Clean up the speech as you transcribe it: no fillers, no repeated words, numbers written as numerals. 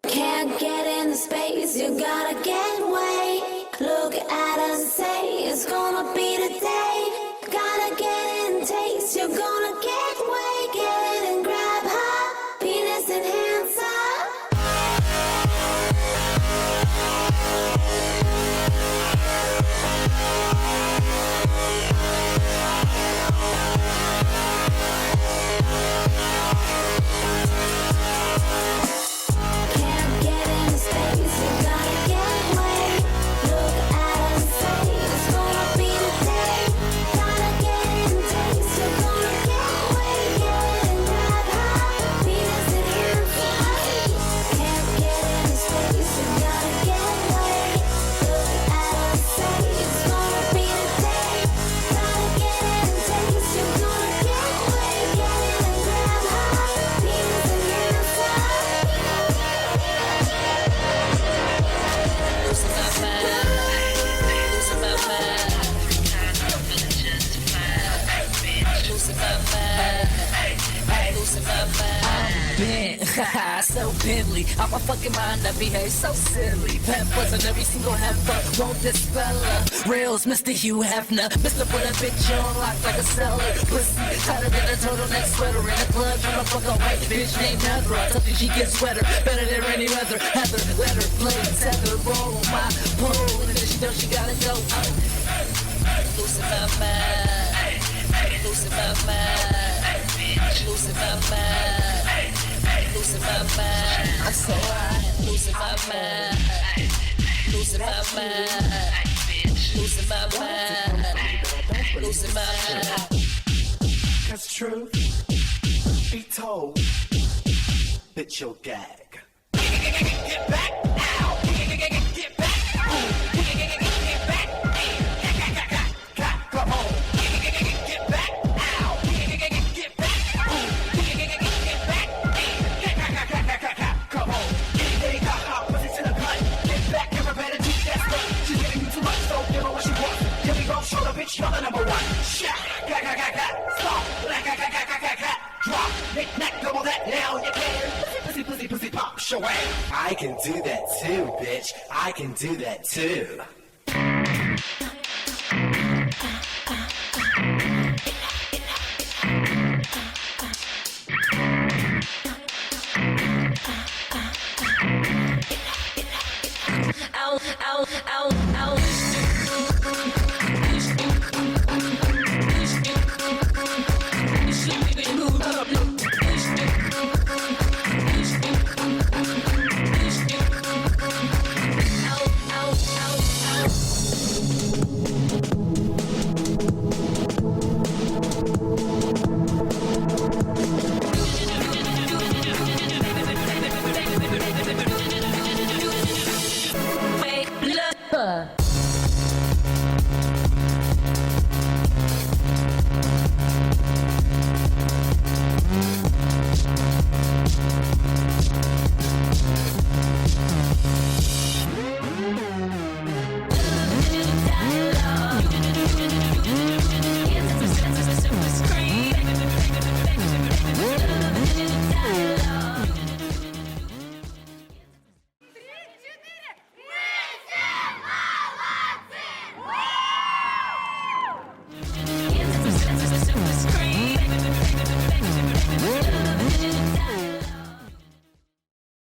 Can't get in the space, you gotta get away. Look at us and say it's gonna be the day. Gotta get in taste, you're gonna get away. Get in and grab her, penis and hands up. So piddly, out my fucking mind I behave so silly. Peppers on every single heifer, won't dispel her. Rails, Mr. Hugh Hefner, Mr. Put a bitch on lock like a cellar. Pussy, tighter than a turtleneck sweater in a club. Tryna fuck a white bitch named Heather. I tell you she gets wetter, better than any weather. Heather, let her play tether, roll on my pole. And then she knows she gotta go. Losing my mind, losing my mind, losing my mind. Losing my mind, I'm so high. Losing my mind, losing my mind, losing my mind, losing my mind. 'Cause truth be told, bitch, you'll gag. Get back now. Get back. Get back. Come on. Get back now. Get back. Come on, get hot, put it to the cut. Get back, give her better teach that stuff. She's giving you too much, so give her what she wants. Here we go, show the bitch you're the number one. Shot, stop, drop, knick-knack, double that, now you can. Pussy, pop, show way. I can do that too, bitch. I can do that too. Wait, look.